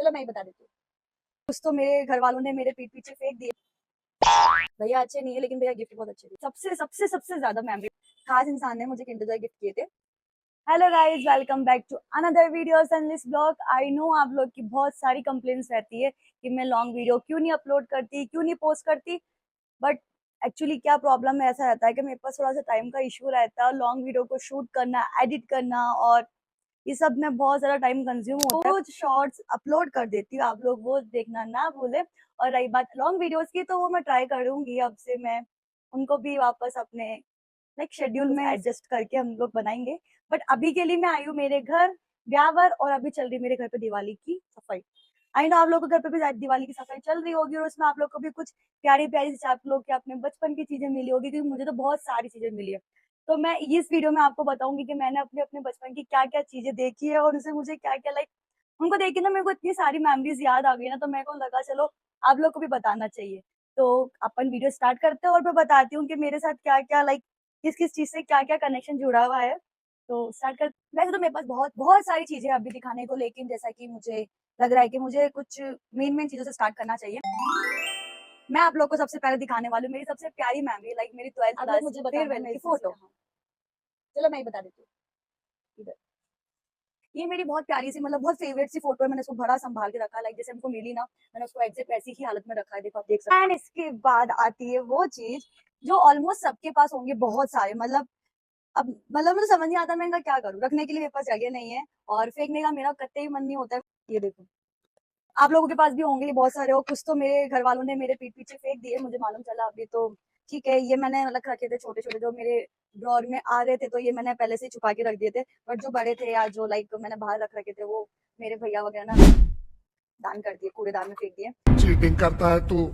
चलो मैं ही बता देती हूँ। कुछ तो मेरे घर वालों ने मेरे पीठ पीछे फेंक दिए। भैया अच्छे नहीं है, लेकिन भैया गिफ्ट बहुत अच्छे थे। सबसे सबसे सबसे ज्यादा मेमोरी खास इंसान ने मुझे किंडर जॉय गिफ्ट किए थे। Hello guys, welcome back to another videos and this blog. I know आप लोग की बहुत सारी कंप्लेंट्स रहती है कि मैं लॉन्ग वीडियो क्यों नहीं अपलोड करती, क्यों नहीं पोस्ट करती। बट एक्चुअली क्या प्रॉब्लम है, ऐसा रहता है कि मेरे पास थोड़ा सा टाइम का इशू रहता है। लॉन्ग वीडियो को शूट करना, एडिट करना और ये सब में बहुत ज्यादा टाइम कंज्यूम होता है। कुछ शॉर्ट्स अपलोड कर देती हूँ, आप लोग वो देखना ना भूले। और रही बात लॉन्ग वीडियोस की, तो वो मैं ट्राई करूंगी अब से, मैं उनको भी वापस अपने शेड्यूल में एडजस्ट करके हम लोग बनाएंगे। बट अभी के लिए मैं आई हूँ मेरे घर ब्यावर, और अभी चल रही मेरे घर पे दिवाली की सफाई। आई नो आप लोगों के घर पे भी दिवाली की सफाई चल रही होगी, और उसमें आप लोग को भी कुछ प्यारी प्यारी सी आप लोग के अपने बचपन की चीजें मिली होगी, क्योंकि मुझे तो बहुत सारी चीजें मिली है। तो मैं इस वीडियो में आपको बताऊंगी कि मैंने अपने अपने बचपन की क्या क्या चीजें देखी है, और उसे मुझे क्या क्या उनको देख के ना मेरे को इतनी सारी मेमोरीज याद आ गई ना, तो मेरे को लगा चलो आप लोग को भी बताना चाहिए। तो अपन वीडियो स्टार्ट करते हैं और मैं बताती हूँ कि मेरे साथ क्या क्या किस किस चीज से क्या क्या कनेक्शन जुड़ा हुआ है। तो स्टार्ट कर। वैसे तो मेरे पास बहुत बहुत सारी चीजें अभी दिखाने को, लेकिन जैसा कि मुझे लग रहा है कि मुझे कुछ मेन मेन चीजों से स्टार्ट करना चाहिए। मैं आप लोग को सबसे पहले दिखाने वाली हूँ मेरी सबसे प्यारी मेमोरी, मेरी 12th क्लास मुझे फेयरवेल की फोटो। चलो मैं ही बता देती हूँ। ये मेरी बहुत प्यारी सी, बहुत फेवरेट सी फोटो है। मैंने उसको बड़ा संभाल के रखा है, जैसे हमको मिली ना, मैंने उसको एग्जैक्ट ऐसी ही हालत में रखा है, देखो आप देख सकते हैं। एंड इसके बाद आती है वो चीज जो ऑलमोस्ट सबके पास होंगे, बहुत सारे, अब मुझे समझ नहीं आता मैं इनका क्या करूँ। रखने के लिए मेरे पास जगह नहीं है, और फेंकने का मेरा कतई मन नहीं होता है। ये देखो, आप लोगों के पास भी होंगे, ये बहुत सारे हो। कुछ तो मेरे घर वालों ने मेरे पीठ पीछे फेंक दिए, मुझे मालूम चला अभी। तो ठीक है, ये मैंने रख रखे थे छोटे छोटे, जो मेरे ड्रॉर में आ रहे थे, तो ये मैंने पहले से छुपा के रख दिए थे। बट जो बड़े थे या जो मैंने बाहर रख रखे थे, वो मेरे भैया वगैरह ना दान कर दिए, कूड़ेदान में फेंक दिए। चीटिंग करता है तू,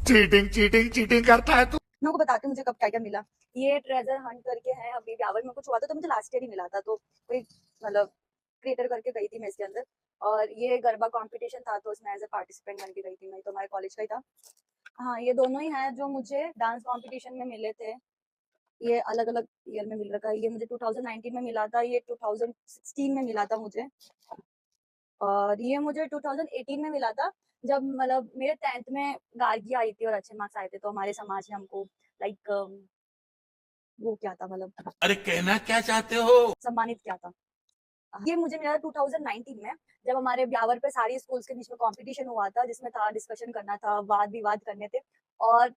चीटिंग चीटिंग चीटिंग करता है तू। मैं आपको बताती हूँ मुझे कब क्या क्या मिला। ये ट्रेजर हंट करके है, अभी ब्यावर में कुछ हुआ था, तो मुझे लास्ट ईयर ही मिला था। तो कोई क्रिएटर करके गई थी मैं इसके अंदर, और ये गरबा कंपटीशन था, तो उसमें एज ए पार्टिसिपेंट बन के गई थी मैं, तो हमारे कॉलेज का ही था। हाँ, ये दोनों ही हैं जो मुझे डांस कंपटीशन में मिले थे। ये अलग अलग ईयर में मिल रखा है। ये मुझे 2019 में मिला था, ये 2016 में मिला था मुझे, और ये मुझे 2018 में मिला था, जब मेरे 10th में गार्गी आई थी और अच्छे मार्क्स आए थे, तो हमारे समाज ने हमको लाइक वो क्या था, अरे कहना क्या चाहते हो? सम्मानित किया था। ये मुझे मिला 2019 में, जब हमारे ब्यावर पे सारी स्कूल्स के बीच में कंपटीशन हुआ था, जिसमें था डिस्कशन करना था, वाद विवाद करने थे। और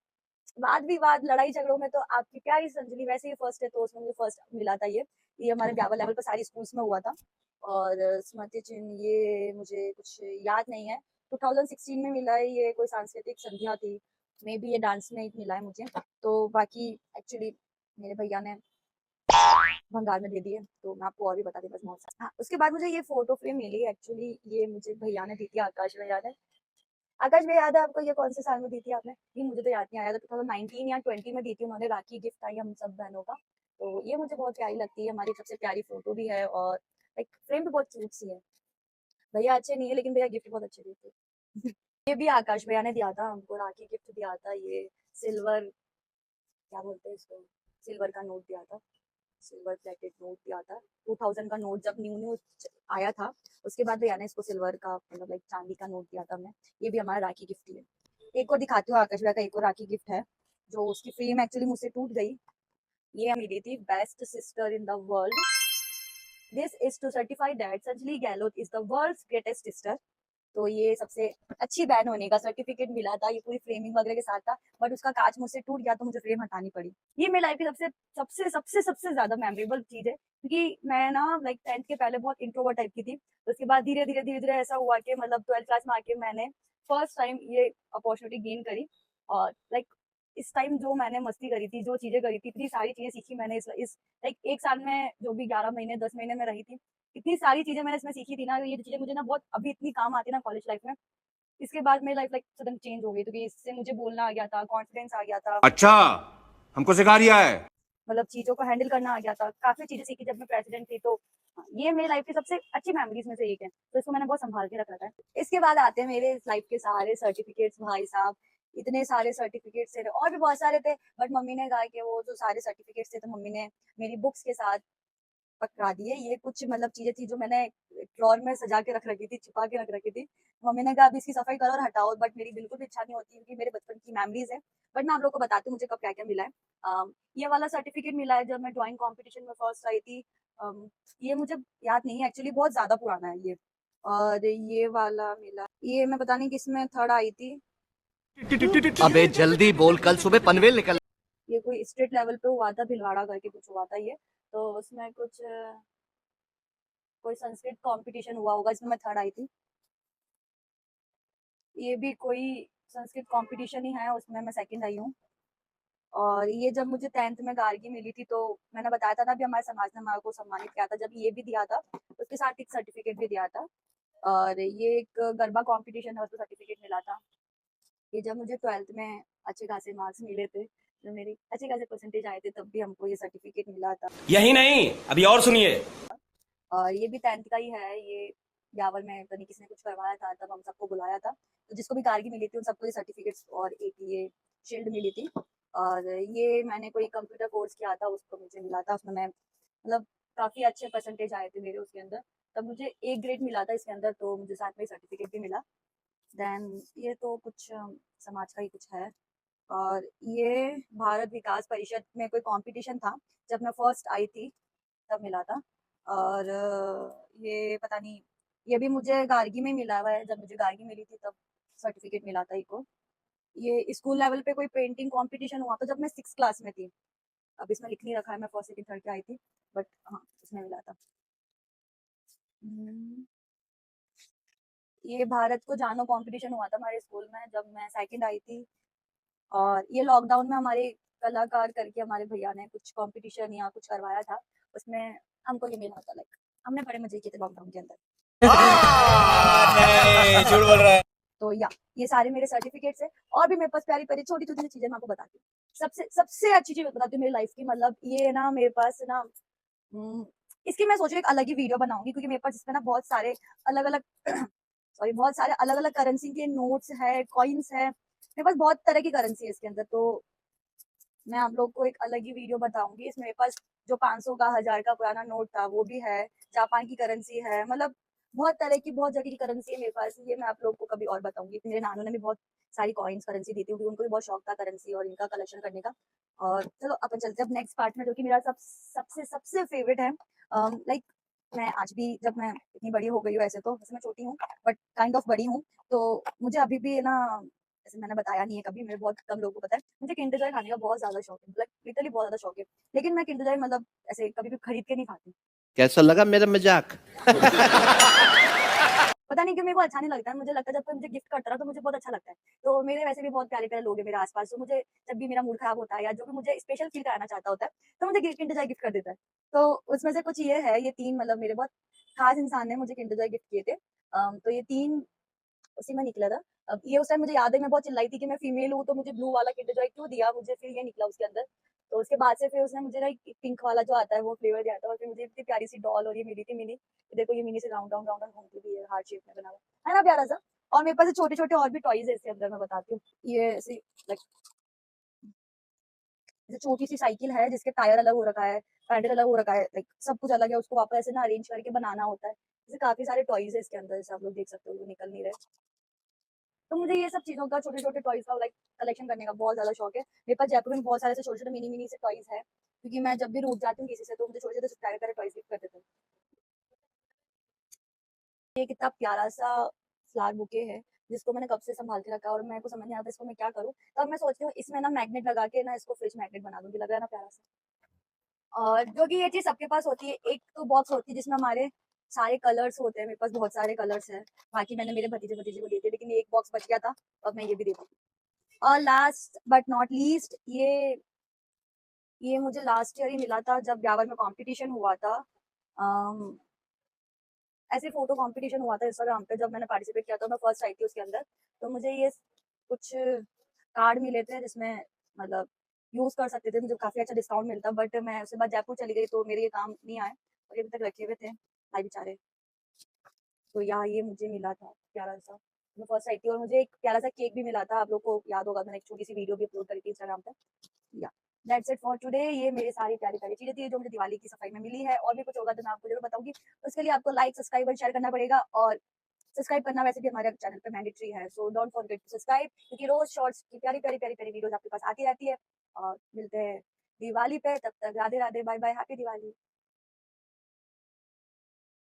वाद विवाद लड़ाई झगड़ों में तो आपकी प्यारी संजली वैसे ही फर्स्ट है, तो उसमें मुझे फर्स्ट मिला था। ये हमारे ब्यावर लेवल पर सारी स्कूल्स में हुआ था। और स्मृति चिन्ह ये मुझे कुछ याद नहीं है, 2016 में मिला है। ये कोई सांस्कृतिक संध्या थी, मे बी ये डांस में मिला है मुझे। तो बाकी एक्चुअली मेरे भैया ने भंगार में दे दिए, तो मैं आपको और भी बता दी बस बहुत सारा। हाँ, उसके बाद मुझे ये फोटो फ्रेम मिली एक्चुअली, ये मुझे भैया ने दी थी, आकाश में याद है। आकाश में याद है आपको ये कौन से साल में दी थी आपने? ये मुझे तो याद नहीं आया था, 2019 या 20 में दी थी उन्होंने, राखी गिफ्ट आई हम सब बहनों का। तो ये मुझे बहुत प्यारी लगती है, हमारी सबसे प्यारी फोटो भी है, और फ्रेम भी बहुत क्यूट सी है। भैया अच्छे नहीं है, लेकिन भैया गिफ्ट बहुत अच्छे देते हैं। ये भी आकाश भैया ने दिया था हमको, राखी गिफ्ट दिया था। ये सिल्वर, क्या बोलते हैं इसको, सिल्वर का नोट दिया था, सिल्वर प्लेटेड नोट दिया था। 2000 का नोट जब न्यू न्यू आया था, उसके बाद भैया ने इसको सिल्वर का चांदी का नोट दिया था हमें। ये भी हमारा राखी गिफ्ट ही है। एक और दिखाती हूँ आकाश भैया का, एक और राखी गिफ्ट है, जो उसकी फ्रेम एक्चुअली मुझसे टूट गई। ये मिली थी, best sister in the world, this is to certify that Sanjali Gehlot is the world's greatest sister. तो ये सबसे अच्छी बहन होने का सर्टिफिकेट मिला था। ये पूरी फ्रेमिंग वगैरह के साथ था, बट उसका कांच मुझसे टूट गया, तो मुझे फ्रेम हटानी पड़ी। ये मेरी लाइफ की सबसे सबसे सबसे सबसे ज्यादा मेमोरेबल चीज है, क्योंकि मैं ना 10th के पहले बहुत इंट्रोवर्ट टाइप की थी। तो उसके बाद धीरे धीरे धीरे धीरे ऐसा हुआ कि 12th क्लास में आके मैंने फर्स्ट टाइम ये अपॉर्चुनिटी गेन करी। और इस टाइम जो मैंने मस्ती करी थी, जो चीजें करी थी, इतनी सारी चीजें सीखी मैंने इस एक साल में, जो भी 11 महीने 10 महीने में रही थी, इतनी सारी चीजें मैंने इसमें सीखी थी ना। ये चीजें मुझे ना बहुत अभी इतनी काम आती है ना कॉलेज लाइफ में। इसके बाद मेरी लाइफ सडन चेंज हो गई, क्योंकि इससे मुझे बोलना आ गया था, कॉन्फिडेंस आ गया था, अच्छा, हमको सिखा रिया है। चीजों को हैंडल करना आ गया था। काफी चीजें सीखी जब मैं प्रेसिडेंट थी। तो हाँ, ये मेरी लाइफ की सबसे अच्छी मेमोरीज में से एक है, तो इसको मैंने बहुत संभाल के रख रखा है। इसके बाद आते हैं मेरे लाइफ के सारे सर्टिफिकेट्स, भाई साहब इतने सारे सर्टिफिकेट्स थे, और भी बहुत सारे थे, बट मम्मी ने कहा कि वो जो सारे सर्टिफिकेट्स थे, तो मम्मी ने मेरी बुक्स के साथ पकड़ा दिए। ये कुछ चीजें थी जो मैंने ड्रॉर में सजा के रख रखी थी, छिपा के रख रखी थी। मम्मी ने कहा अभी इसकी सफाई करो और हटाओ, बट मेरी बिल्कुल भी इच्छा नहीं होती क्योंकि मेरे बचपन की मेमोरीज है। बट मैं आप लोग को बताती हूँ मुझे कब क्या क्या मिला है। ये वाला सर्टिफिकेट मिला है जब मैं ड्राइंग कॉम्पिटिशन में फर्स्ट आई थी। ये मुझे याद नहीं है एक्चुअली, बहुत ज्यादा पुराना है ये। और ये वाला मिला, ये मैं पता नहीं किसमें थर्ड आई थी। अबे जल्दी बोल, कल सुबह पनवेल निकल। ये कोई स्टेट लेवल पे हुआ था, भिलवाड़ा करके कुछ हुआ था ये। तो उसमें कुछ कोई संस्कृत कंपटीशन हुआ होगा, इसमें मैं थर्ड आई थी। ये भी कोई संस्कृत कंपटीशन ही है, उसमें मैं सेकंड आई हूँ। और ये जब मुझे 10th में गार्गी मिली थी, तो मैंने बताया था ना अभी हमारे समाज ने हमारे को सम्मानित किया था, जब ये भी दिया था उसके साथ एक सर्टिफिकेट भी दिया था। और ये एक गरबा कंपटीशन है, उसको सर्टिफिकेट मिला था। ये जब मुझे 12th में अच्छे खासे मार्क्स मिले थे, जब मेरी अच्छे खासे परसेंटेज आए थे, तब भी हमको ये सर्टिफिकेट मिला था। यही नहीं, अभी और सुनिए। और ये भी 10th का ही है। ये ब्यावर में पता नहीं किसने कुछ करवाया था, तब हम सबको बुलाया था, तो जिसको भी कारगी मिली थी उन सबको ये सर्टिफिकेट्स और एक ये शील्ड मिली थी। और ये मैंने कोई कंप्यूटर कोर्स किया था, उसको मुझे मिला था, उसमें मैं मतलब काफ़ी अच्छे परसेंटेज आए थे मेरे उसके अंदर, तब मुझे ए ग्रेड मिला था इसके अंदर, तो मुझे साथ में सर्टिफिकेट भी मिला। देन ये तो कुछ समाज का ही कुछ है। और ये भारत विकास परिषद में कोई कंपटीशन था, जब मैं फर्स्ट आई थी तब मिला था। और ये पता नहीं, ये भी मुझे गार्गी में मिला हुआ है, जब मुझे गार्गी मिली थी तब सर्टिफिकेट मिला था इको। ये स्कूल लेवल पे कोई पेंटिंग कंपटीशन हुआ था जब मैं 6th क्लास में थी। अब इसमें लिख नहीं रखा है मैं फर्स्ट सेकंड थर्ड क्या आई थी, बट हाँ इसमें मिला था। हम्म, ये भारत को जानो कंपटीशन हुआ था हमारे स्कूल में जब मैं सेकंड आई थी। और ये लॉकडाउन में हमारे कलाकार करके हमारे भैया ने कुछ कंपटीशन या कुछ करवाया था, उसमें हमको ये मिला था। लाइक हमने बड़े मजे किए थे लॉकडाउन के अंदर। नहीं, झूठ बोल रहा है। तो या ये सारे मेरे सर्टिफिकेट्स है। और भी मेरे पास प्यारी प्यारी छोटी छोटी सी चीजें मैं आपको बताती हूँ। सबसे सबसे अच्छी चीज बताती हूँ मेरी लाइफ की, मतलब ये ना मेरे पास ना हम्म, इसकी मैं सोच रही हूँ एक अलग ही वीडियो बनाऊंगी, क्योंकि मेरे पास इसमें ना बहुत सारे अलग अलग सॉरी बहुत सारे अलग अलग करेंसी के नोट्स है, कॉइन्स है, मेरे पास बहुत तरह की करेंसी है इसके अंदर। तो मैं आप लोग को एक अलग ही वीडियो बताऊंगी। इसमें मेरे पास जो 500 का 1000 का पुराना नोट था वो भी है, जापान की करेंसी है, मतलब बहुत तरह की बहुत जगह की करेंसी है मेरे पास। ये मैं आप लोग को कभी और बताऊंगी। मेरे नानू ने भी बहुत सारी कॉइन्स करेंसी दी थी, क्योंकि उनको भी बहुत शौक था करेंसी और इनका कलेक्शन करने का। और चलो अपन चलते हैं अब नेक्स्ट पार्ट में, जो कि मेरा सबसे सबसे फेवरेट है। लाइक मैं आज भी, जब मैं इतनी बड़ी हो गई हूँ, ऐसे तो वैसे मैं छोटी हूँ बट काइंड ऑफ बड़ी हूँ, तो मुझे अभी भी ना, जैसे मैंने बताया नहीं है कभी, मेरे बहुत कम लोगों को पता है, मुझे किंडर जॉय खाने का बहुत ज्यादा शौक है, मतलब लिटरली बहुत ज्यादा शौक है। लेकिन मैं किंडर जॉय मतलब ऐसे कभी भी खरीद के नहीं खाती। कैसा लगा मेरा मजाक? पता नहीं क्यों मेरे को अच्छा नहीं लगता है, मुझे लगता है जब कोई मुझे गिफ्ट करता है ना तो मुझे बहुत अच्छा लगता है। तो मेरे वैसे भी बहुत प्यारे प्यारे लोग हैं मेरे आसपास, तो मुझे जब भी मेरा मूड खराब होता है या जो भी मुझे स्पेशल फील कराना चाहता होता है, तो मुझे किंडर जॉय गिफ्ट कर देता है। तो उसमें से कुछ ये है, ये 3 मतलब मेरे बहुत खास इंसान ने मुझे किंडर जॉय गिफ्ट किए थे। तो ये 3 उसी में निकला था। अब ये उस टाइम मुझे याद है, मैं बहुत चिल्लाई थी कि मैं फीमेल हूँ तो मुझे ब्लू वाला किंडर जॉय क्यों दिया, मुझे फिर ये निकला उसके अंदर। तो उसके बाद से फिर उसने मुझे ना एक पिंक वाला जो आता है वो फ्लेवर दिया था, और फिर मुझे इतनी प्यारी सी डॉल और ये मिली थी मिनी। देखो ये मिनी से राउंड राउंड राउंड राउंड घूमती भी है, हार्ट शेप में बना हुआ है ना, प्यारा सा। और मेरे पास छोटे छोटे और भी टॉयज है इसके अंदर, मैं बताती हूँ। ये ऐसी लाइक जैसे छोटी सी साइकिल है जिसके टायर अलग हो रखा है, पैडल अलग हो रखा है, लाइक सब कुछ अलग है, उसको वापस ऐसे ना अरेंज करके बनाना होता है। जैसे काफी सारे टॉयज है इसके अंदर, जैसे आप लोग देख सकते हो वो निकल नहीं रहे। तो मुझे ये सब चीज़ों का, छोटे-छोटे टॉयज़ का लाइक कलेक्शन करने का बहुत ज़्यादा शौक है। मेरे पास जयपुर में बहुत सारे ऐसे छोटे-छोटे मिनी-मिनी से टॉयज़ हैं, क्योंकि मैं जब भी रूठ जाती हूँ किसी से तो मुझे छोटे-छोटे से प्यारे-प्यारे टॉयज़ गिफ्ट कर देते हैं। ये कितना प्यारा-सा फ्लावर बुके है, जिसको मैंने कब से सँभाल के रखा है और मेरे को समझ नहीं आता इसको मैं क्या करूँ? तब मैं सोच रही हूँ इसमें ना मैग्नेट लगा के ना इसको फ्रिज मैग्नेट बना दूँगी, लग रहा है ना प्यारा-सा? और जो कि ये चीज़ सबके पास होती है, एक तो बॉक्स होती है जिसमें हमारे सारे कलर्स होते हैं, मेरे पास बहुत सारे कलर्स हैं। बाकी मैंने मेरे भतीजे-भतीजे को दिए थे, लेकिन एक बॉक्स बच गया था, अब मैं ये भी दे दूँगी। और लास्ट बट नॉट लीस्ट, ये मुझे लास्ट ईयर ही मिला था जब ब्यावर में कंपटीशन हुआ था। अम, ऐसे फोटो कंपटीशन हुआ था इंस्टाग्राम पे, जब मैंने पार्टिसिपेट किया था मैं फर्स्ट आई थी उसके अंदर। तो मुझे ये कुछ कार्ड मिले थे जिसमें मतलब यूज कर सकते थे, मुझे काफी अच्छा डिस्काउंट मिलता, बट मैं उसके बाद जयपुर चली गई तो मेरे ये काम नहीं आए और ये अभी तक रखे हुए थे भाई बेचारे। तो यहाँ ये मुझे मिला था प्यारा सा, मैं फर्स्ट आई थी। और मुझे एक प्यारा सा केक भी मिला था, आप लोग को याद होगा मैंने एक छोटी सी वीडियो भी अपलोड करी थी इंस्टाग्राम पे। That's it for today. ये मेरी सारी प्यारी प्यारी चीजें थी जो मुझे दिवाली की सफाई में मिली है। और भी कुछ होगा तो मैं आपको जरूर बताऊंगी। उसके लिए आपको लाइक, सब्सक्राइब और शेयर करना पड़ेगा। और सब्सक्राइब करना वैसे भी हमारे चैनल पे मैंडेटरी है, so don't forget to subscribe, क्योंकि रोज शॉर्ट्स की प्यारी प्यारी प्यारी प्यारी वीडियोस आपके पास आती रहती है। और मिलते हैं दिवाली पे, तब तक Radhe Radhe, bye bye, happy Diwali.